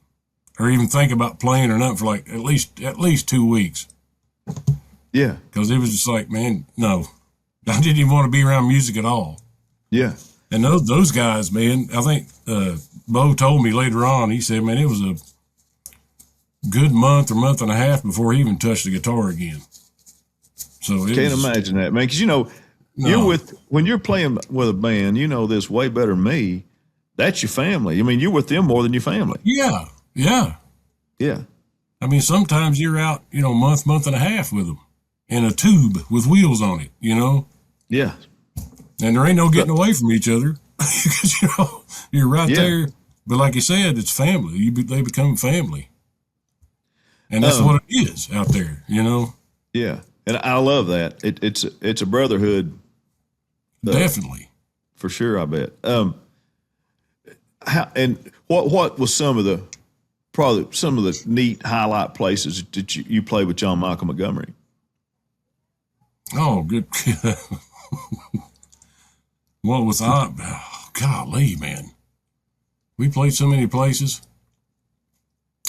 or even think about playing or nothing for like at least 2 weeks. Yeah. Because it was just like, man, no. I didn't even want to be around music at all. Yeah. And those guys, man, I think Bo told me later on, he said, man, it was a good month or month and a half before he even touched the guitar again. So Can't imagine that, man. Because, when you're playing with a band, this way better than me, that's your family. I mean, you're with them more than your family. Yeah. Yeah. Yeah. I mean, sometimes you're out, month and a half with them in a tube with wheels on it, Yeah. And there ain't no getting away from each other because, you're right there. But like you said, it's family. They become family. And that's what it is out there, Yeah. And I love that. It's a brotherhood. Definitely. For sure, I bet. What was some of the neat highlight places that you played with John Michael Montgomery? Oh, good. What was golly, man. We played so many places.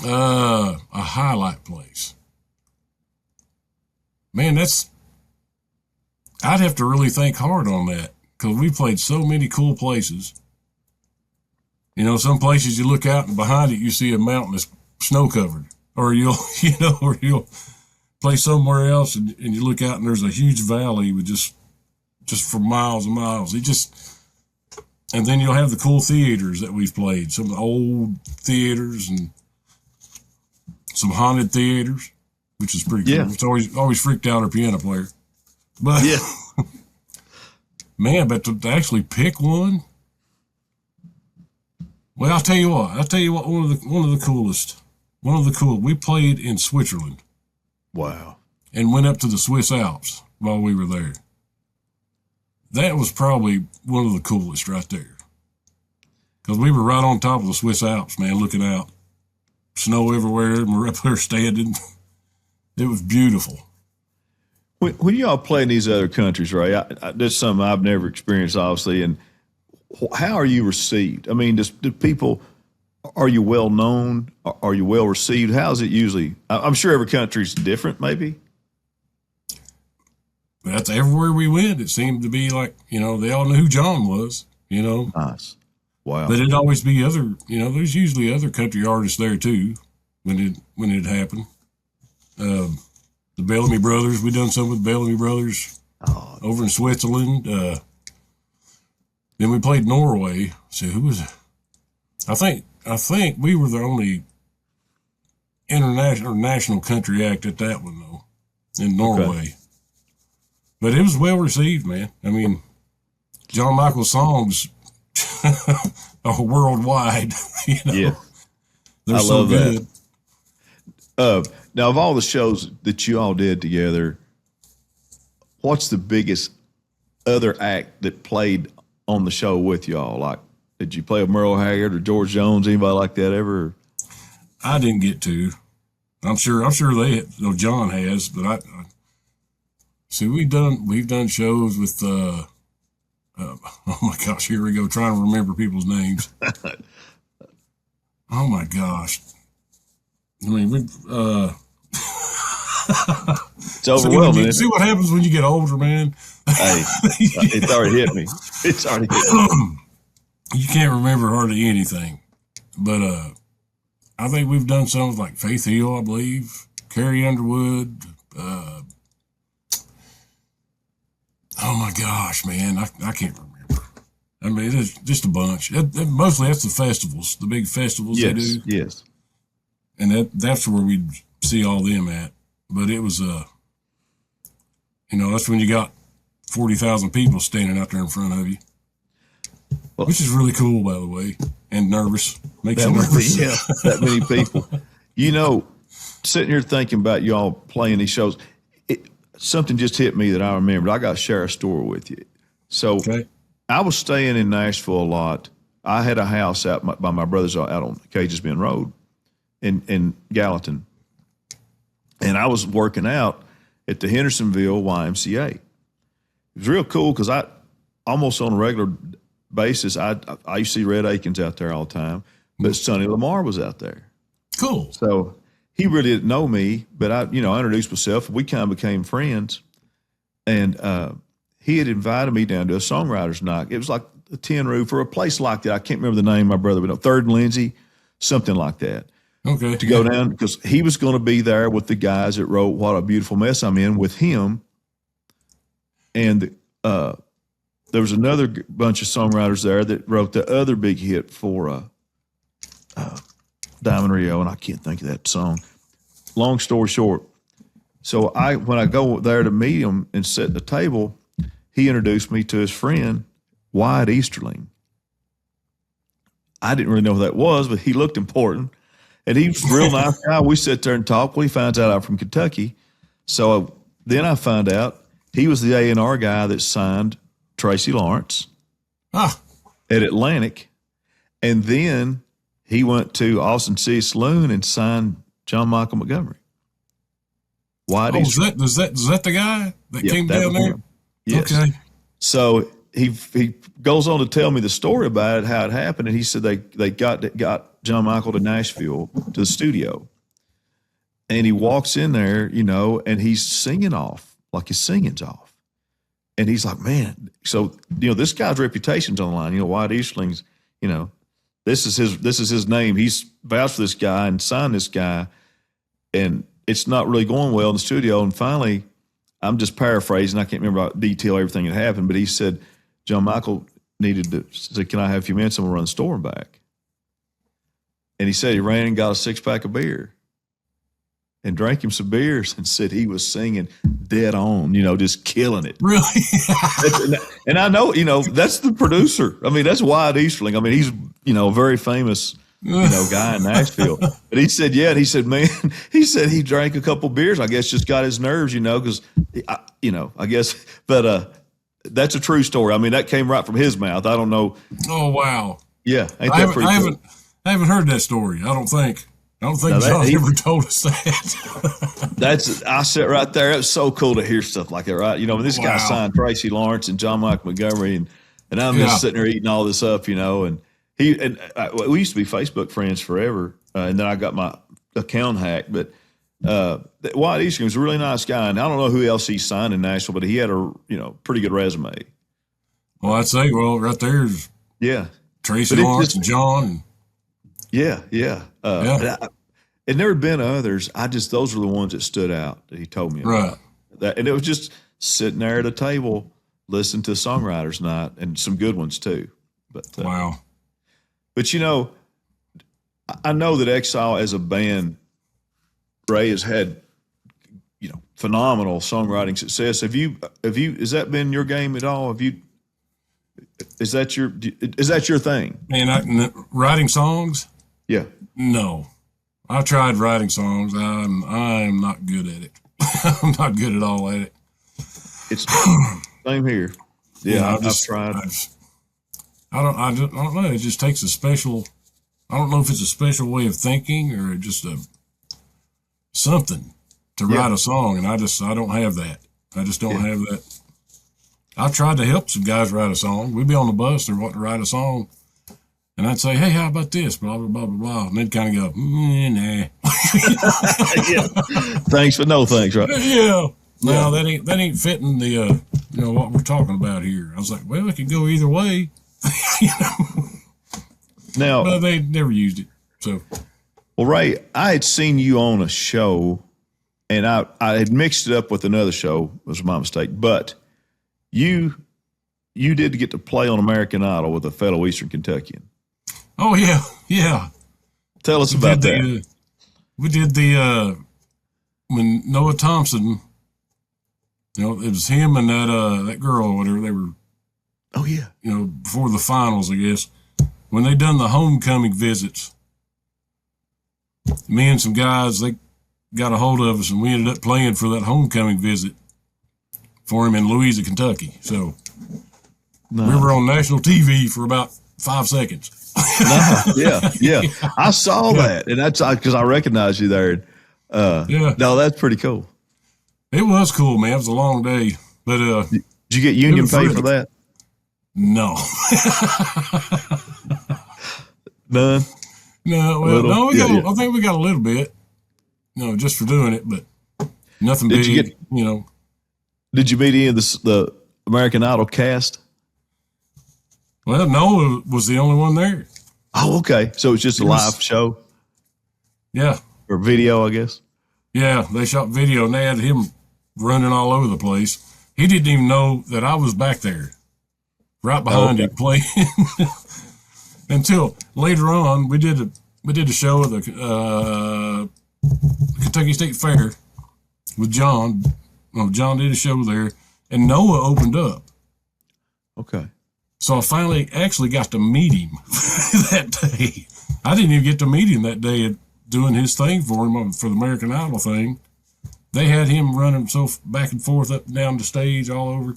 A highlight place. Man, I'd have to really think hard on that because we played so many cool places. Some places you look out and behind it you see a mountain that's snow covered, or you'll play somewhere else and you look out and there's a huge valley with just for miles and miles. And then you'll have the cool theaters that we've played, some of the old theaters and some haunted theaters, which is pretty cool. It's always freaked out our piano player. But man, but to actually pick one. Well, I'll tell you what, one of the coolest. We played in Switzerland. Wow. And went up to the Swiss Alps while we were there. That was probably one of the coolest right there. Because we were right on top of the Swiss Alps, man, looking out. Snow everywhere, and we're up there standing. It was beautiful. When y'all play in these other countries, Ray, that's something I've never experienced, obviously, and how are you received? I mean, do people, are you well known? Are you well received? How's it usually? I'm sure every country's different, maybe. That's everywhere we went. It seemed to be like, they all knew who John was, Nice. Wow. But it'd always be there's usually other country artists there too when it happened. The Bellamy Brothers, we done some with the Bellamy Brothers over in Switzerland. Then we played Norway. So who was it? I think we were the only international or national country act at that one though, in Norway. Okay. But it was well received, man. I mean, John Michael's songs, worldwide. Yeah, They're I so love good. that. Now, of all the shows that you all did together, what's the biggest other act that played on the show with y'all? Like, did you play with Merle Haggard or George Jones? Anybody like that ever? I didn't get to. I'm sure John has, but I see we've done shows with. Oh my gosh, here we go, trying to remember people's names. Oh my gosh. I mean, It's overwhelming. see what happens when you get older, man. Hey, it's already hit me. It's already hit me. You can't remember hardly anything. But I think we've done some like Faith Hill, I believe, Carrie Underwood. Oh my gosh, man, I can't remember. I mean, it's just a bunch. Mostly that's the festivals, the big festivals they do. Yes. And that's where we see all them at. But it was that's when you got 40,000 people standing out there in front of you, which is really cool, by the way, and nervous. Makes you nervous. That many people. Sitting here thinking about y'all playing these shows, something just hit me that I remembered. I got to share a story with you. So I was staying in Nashville a lot. I had a house out by my brother's out on Cages Bend Road in Gallatin. And I was working out at the Hendersonville YMCA. It was real cool because I almost on a regular basis, I used to see Red Akins out there all the time, but Sonny Lamar was out there. Cool. So he really didn't know me, but I introduced myself. We kind of became friends. And he had invited me down to a songwriter's night. It was like a tin roof or a place like that. I can't remember the name of my brother, but Third and Lindsay, something like that. Okay. To go down because he was going to be there with the guys that wrote What a Beautiful Mess I'm In with him. And there was another bunch of songwriters there that wrote the other big hit for Diamond Rio, and I can't think of that song. Long story short, so when I go there to meet him and sit at the table, he introduced me to his friend, Wyatt Easterling. I didn't really know who that was, but he looked important. And he was a real nice guy. We sit there and talk. Well, he finds out I'm from Kentucky. So then I found out he was the A&R guy that signed Tracy Lawrence at Atlantic. And then he went to Austin City Saloon and signed John Michael Montgomery. Is that the guy that came down there? Yes. Okay. So he goes on to tell me the story about it, how it happened, and he said they got John Michael to Nashville to the studio, and he walks in there, and he's singing off like his singing's off, and he's like, man, so this guy's reputation's on the line. Wyatt Easterling's, this is his name. He's vouched for this guy and signed this guy, and it's not really going well in the studio. And finally, I'm just paraphrasing. I can't remember detail everything that happened, but he said, John Michael needed to say, can I have a few minutes? I'm going to run the store and back. And he said he ran and got a 6-pack of beer and drank him some beers and said he was singing dead on, just killing it. Really? And I know, that's the producer. I mean, that's Wyatt Easterling. I mean, he's, a very famous, guy in Nashville. But he said, man, he drank a couple beers. I guess just got his nerves, because, I guess, but that's a true story. I mean, that came right from his mouth. I don't know. Oh, wow. Yeah. I haven't heard that story. I don't think John ever told us that. I sat right there. It was so cool to hear stuff like that, right? When this guy signed Tracy Lawrence and John Michael Montgomery, and I'm just sitting there eating all this up, and we used to be Facebook friends forever, and then I got my account hacked. But Wyatt Easterling was a really nice guy, and I don't know who else he signed in Nashville, but he had a pretty good resume. Well, I'd say right there's Tracy Lawrence and John. And there had been others. Those were the ones that stood out that he told me about. That, and it was just sitting there at a table listening to songwriters night, and some good ones too. But wow. But I know that Exile as a band, Ray, has had phenomenal songwriting success. Has that been your game at all? Is that your thing? And writing songs? Yeah. No. I tried writing songs. I'm not good at it. I'm not good at all at it. It's same here. Yeah, I've tried. I don't know. It just takes a special. I don't know if it's a special way of thinking or just something to write a song, and I don't have that. I just don't have that. I tried to help some guys write a song. We'd be on the bus, they're wanting to write a song, and I'd say, "Hey, how about this?" Blah blah blah blah blah, and they'd kind of go, "Nah." Thanks, but no thanks, right? Yeah. No, that ain't fitting the what we're talking about here. I was like, well, it could go either way. Now, but they never used it. So, well, Ray, I had seen you on a show, and I had mixed it up with another show. It was my mistake, but you did get to play on American Idol with a fellow Eastern Kentuckian. Oh yeah. Tell us about that. We did when Noah Thompson. It was him and that girl or whatever they were. Oh yeah. Before the finals, I guess. When they done the homecoming visits, me and some guys, they got a hold of us, and we ended up playing for that homecoming visit for him in Louisa, Kentucky. So we were on national TV for about 5 seconds. Yeah. I saw that, and that's because I recognized you there. No, that's pretty cool. It was cool, man. It was a long day, but did you get union pay for that? No. None. No, well, I think we got a little bit, just for doing it, but nothing big. Did you meet any of the American Idol cast? Well, Noah was the only one there. Oh, okay. So it's just a live show? Yeah. Or video, I guess? Yeah, they shot video, and they had him running all over the place. He didn't even know that I was back there, right behind him playing. Until later on, we did a show at the Kentucky State Fair with John. Well, John did a show there, and Noah opened up. Okay. So I finally actually got to meet him that day. I didn't even get to meet him that day doing his thing for him for the American Idol thing. They had him running back and forth up and down the stage all over.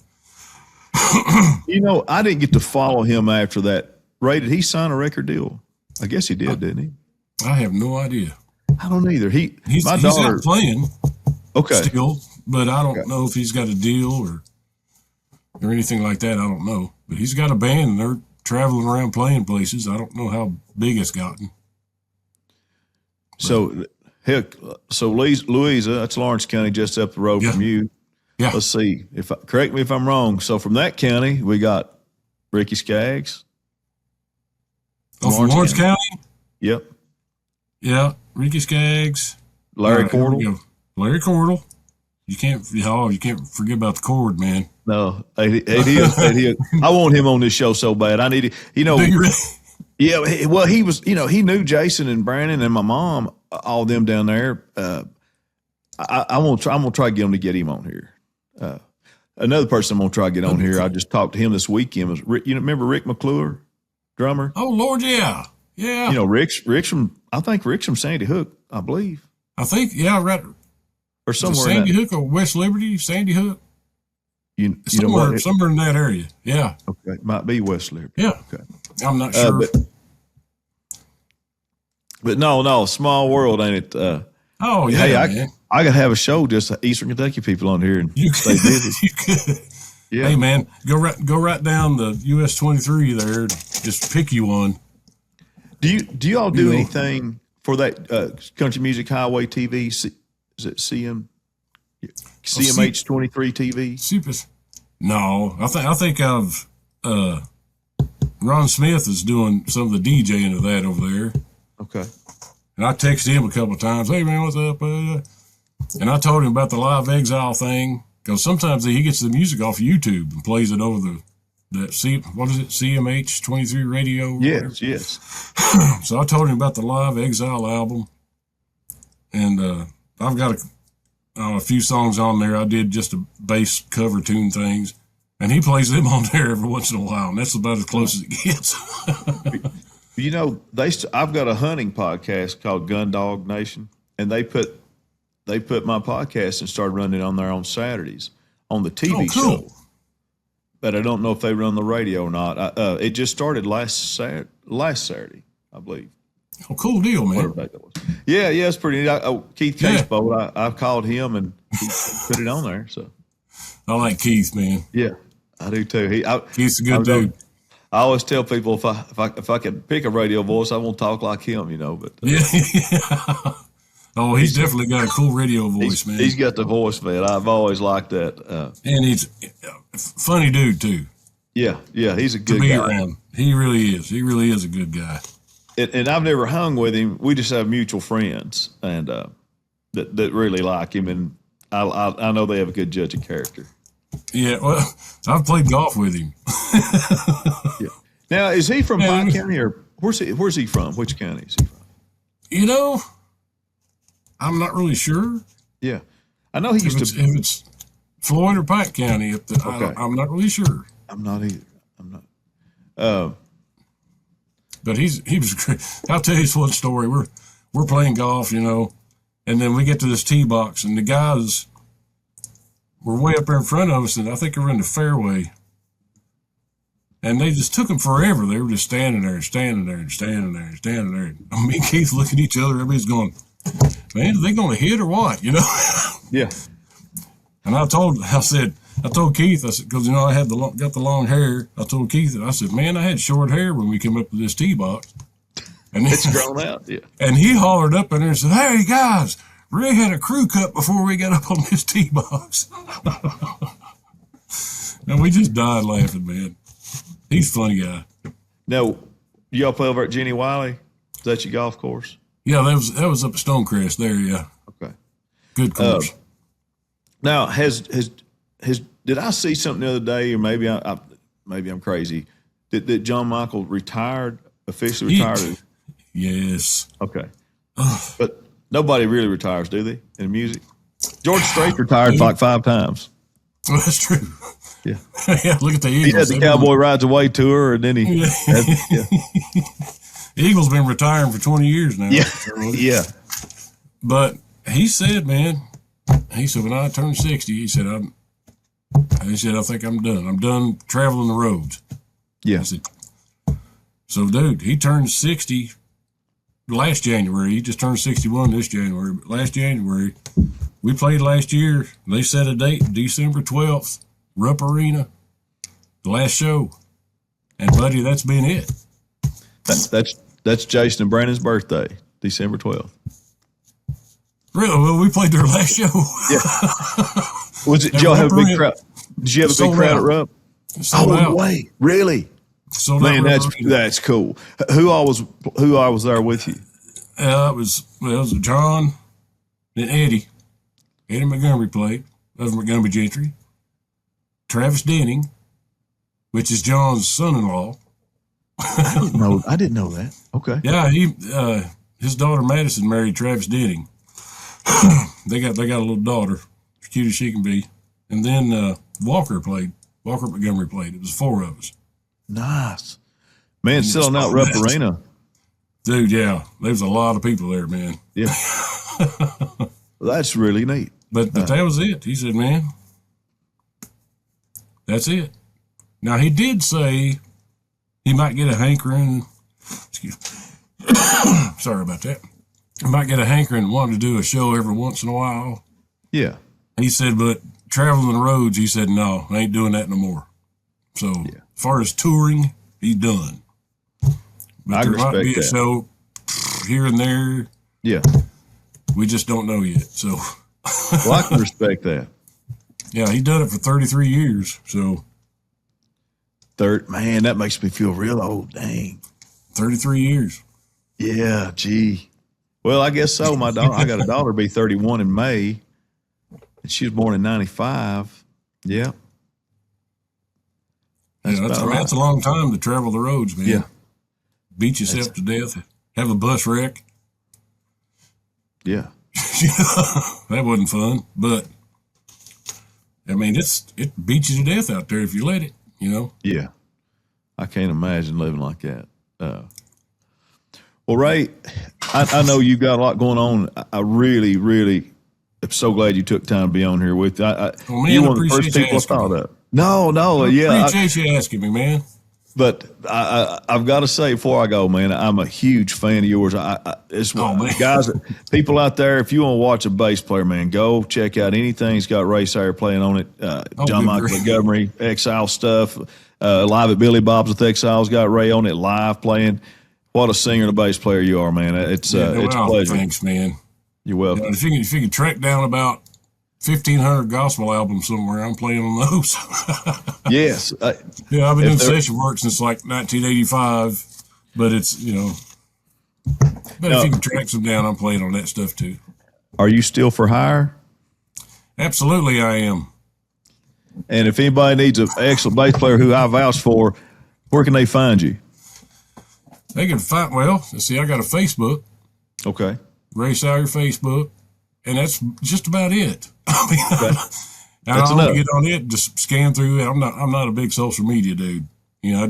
I didn't get to follow him after that. Ray, did he sign a record deal? I guess he did, didn't he? I have no idea. I don't either. He's daughter not playing. Okay. Still, but I don't know if he's got a deal or anything like that. I don't know. But he's got a band and they're traveling around playing places. I don't know how big it's gotten. But, so Louisa, that's Lawrence County, just up the road from you. Yeah. Let's see. Correct me if I'm wrong. So from that county, we got Ricky Skaggs. Oh, from Lawrence County? Yep. Yeah, Ricky Skaggs. Larry Cordell. Larry Cordell. You can't forget about the cord, man. No, he is. I want him on this show so bad. I need it. Do you really? Yeah. Well, he was. He knew Jason and Brandon and my mom, all them down there. I'm gonna try to get him to get him on here. Another person I'm gonna try to get on here. I just talked to him this weekend. Was Rick, remember Rick McClure, drummer? Oh Lord, yeah. Rick's from Sandy Hook, I believe. I think right. Or somewhere Sandy Hook or West Liberty, Sandy Hook. Somewhere in that area. Yeah. Okay, might be West Liberty. Yeah. Okay. I'm not sure. But no, small world, ain't it? Oh yeah. Hey, man. I gotta have a show just Eastern Kentucky people on here and stay busy. You could. Yeah. Hey man, go right down the US 23 there. Just pick you one. Do y'all do anything for that Country Music Highway TV? Is it CMH 23 TV? Super. No, I think I've Ron Smith is doing some of the DJing of that over there. Okay. And I texted him a couple of times. Hey man, what's up? And I told him about the Live Exile thing because sometimes he gets the music off of YouTube and plays it over CMH 23 radio. Yes. So I told him about the Live Exile album, and I've got a few songs on there. I did just a bass cover tune things. And he plays them on there every once in a while, and that's about as close as it gets. You know, I've got a hunting podcast called Gun Dog Nation, and they put my podcast and started running it on there on Saturdays on the TV show. But I don't know if they run the radio or not. It just started last Saturday, I believe. Oh, cool deal, man. Whatever that was. Yeah, it's pretty neat. Keith Casebolt, I called him and he put it on there. So I like Keith, man. Yeah, I do too. Keith's a good dude. I always tell people if I could pick a radio voice, I won't talk like him, But yeah. Oh, he's definitely got a cool radio voice, man. He's got the voice, man. I've always liked that. And he's a funny dude too. Yeah, he's a good to be guy. Around. He really is. He really is a good guy. And I've never hung with him. We just have mutual friends, and that really like him, and I know they have a good judge of character. Yeah, well, I've played golf with him. Yeah. Now, is he from Pike County, or where's he from? Which county is he from? I'm not really sure. Yeah, I know he used if it's Floyd or Pike County. Okay. I'm not really sure. I'm not either. I'm not. But he was great. I'll tell you this one story. We're playing golf, and then we get to this tee box, and the guys were way up there in front of us, and I think they were in the fairway. And they just took them forever. They were just standing there. And me and Keith look at each other. Everybody's going, man, are they going to hit or what? Yeah. And I told Keith, I said, because I had got the long hair. I told Keith, I said, man, I had short hair when we came up to this tee box. And it's grown out, yeah. And he hollered up in there and said, hey guys, Ray had a crew cut before we got up on this tee box. And we just died laughing, man. He's a funny guy. Now, y'all play over at Jenny Wiley? Is that your golf course? Yeah, that was up at Stonecrest there. Yeah. Okay. Good course. Now, did I see something the other day, or maybe I'm crazy? That John Michael officially retired? Yes. Okay. But nobody really retires, do they, in music? George Strait retired like 5 times. Well, that's true. Yeah. Yeah. Look at the Eagles. He had the Cowboy Rides Away tour, and then he. The Eagles been retiring for 20 years now. Yeah. Yeah. But he said, man, when I turned 60, he said, I think I'm done. I'm done traveling the roads. Yeah. I said, so, dude, he turned 60 last January. He just turned 61 this January. But last January, we played last year. They set a date, December 12th, Rupp Arena, the last show. And, buddy, that's been it. That's Jason and Brandon's birthday, December 12th. Really? Well, we played their last show. Yeah. Did y'all have a big crowd? Did you have a big crowd at Rupp? Oh, wait, really? Man, that's cool. Who all was there with you? It was John and Eddie. Eddie Montgomery played of Montgomery Gentry. Travis Denning, which is John's son-in-law. I didn't know that. Okay. Yeah, his daughter Madison married Travis Denning. They got a little daughter, as cute as she can be. And then Walker Montgomery played. It was 4 of us. Nice. Man, selling out Rupp Arena. Dude, yeah. There's a lot of people there, man. Yeah. Well, that's really neat. But that was it. He said, man, that's it. Now, he did say he might get a hankering. Excuse me. Sorry about that. He might get a hankering and want to do a show every once in a while. Yeah. He said, but traveling the roads, he said, no, I ain't doing that no more. So, as far as touring, he's done. But there might be a show here and there. Yeah. We just don't know yet. So, well, I can respect that. Yeah, he done it for 33 years. So, man, that makes me feel real old. Dang. 33 years. Yeah, gee. Well, I guess so. My daughter, I got a daughter be 31 in May, and she was born in 95. Yeah. That's a long time to travel the roads, man. Yeah. Beat yourself to death. Have a bus wreck. Yeah. That wasn't fun, but I mean, it beats you to death out there if you let it, you know? Yeah. I can't imagine living like that. Well, Ray, I know you've got a lot going on. I really, really am so glad you took time to be on here with you. You're one of the first people I thought of. No, yeah. Appreciate you asking me, man. But I've got to say before I go, man, I'm a huge fan of yours. Guys, people out there, if you want to watch a bass player, man, go check out anything that's got Ray Salyer playing on it. John Michael Montgomery, Exile stuff, Live at Billy Bob's with Exile's got Ray on it live playing. What a singer and a bass player you are, man. It's a pleasure. Thanks, man. You're welcome. If you can track down about 1,500 gospel albums somewhere, I'm playing on those. Yes. I've been doing session work since like 1985, but it's, you know, but if you can track some down, I'm playing on that stuff too. Are you still for hire? Absolutely, I am. And if anybody needs an excellent bass player who I vouch for, where can they find you? They can find, well, see, I got a Facebook. Okay. Ray Salyer Facebook, and that's just about it. I mean, that's I don't get on it, just scan through it. I'm not a big social media dude. You know,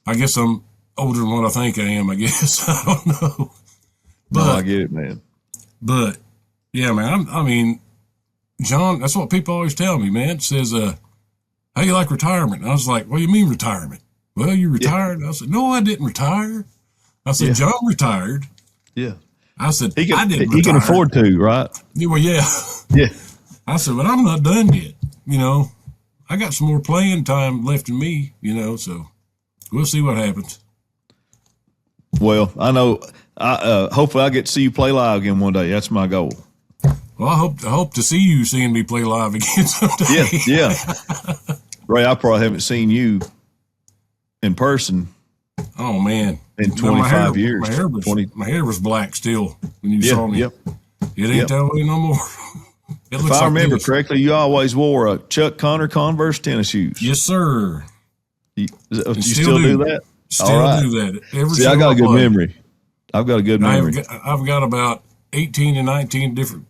I guess I'm older than what I think I am, I guess. I don't know. But, no, I get it, man. But, yeah, man, I mean, John, that's what people always tell me, man. It says, how you like retirement? And I was like, what do you mean retirement? Well, you retired? Yeah. I said, no, I didn't retire. I said, John retired. Yeah. I said, I didn't retire. He can afford to, right? Yeah, well, yeah. Yeah. I said, but I'm not done yet. You know, I got some more playing time left in me, you know, so we'll see what happens. Well, I know, hopefully I get to see you play live again one day. That's my goal. Well, I hope to see you seeing me play live again someday. Yeah. Ray, I probably haven't seen you in person. Oh man, in 25 years. My hair was black still when you saw me. Yep. It ain't that way no more. If I remember correctly, you always wore a Chuck Connor Converse tennis shoes. Yes, sir. You still do that? Still do that. See, I got a good memory. I've got a good memory. I've got about 18 to 19 different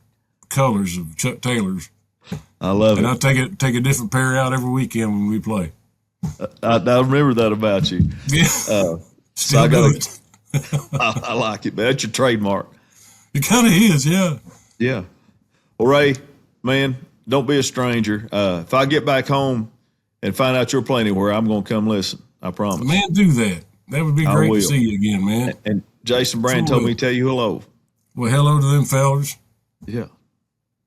colors of Chuck Taylors. I love it. And I take a different pair out every weekend when we play. I remember that about you. Yeah. So I like it, man. That's your trademark. It kind of is, yeah. Yeah. Well, Ray, man, don't be a stranger. If I get back home and find out you're playing anywhere, I'm going to come listen. I promise. Man, do that. That would be great to see you again, man. And Jason Brand told me to tell you hello. Well, hello to them fellas. Yeah.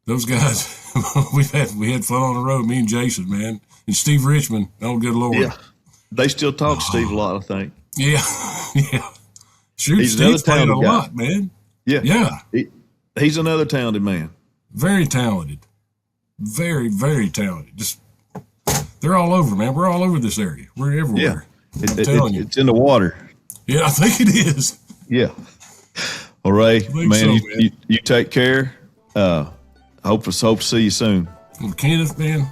Those guys, we had fun on the road, me and Jason, man. And Steve Richmond, oh, good Lord. Yeah. They still talk to Steve a lot, I think. Yeah. Yeah. Shoot, he's Steve's played a lot, man. Yeah. Yeah. He's another talented man. Very talented. Very, very talented. Just, they're all over, man. We're all over this area. We're everywhere. Yeah. It's in the water. Yeah, I think it is. Yeah. All right, man, you take care. Hope to see you soon. Well, Kenneth, man,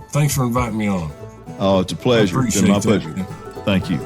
thanks for inviting me on. Oh, it's a pleasure. It's been my pleasure. Man. Thank you.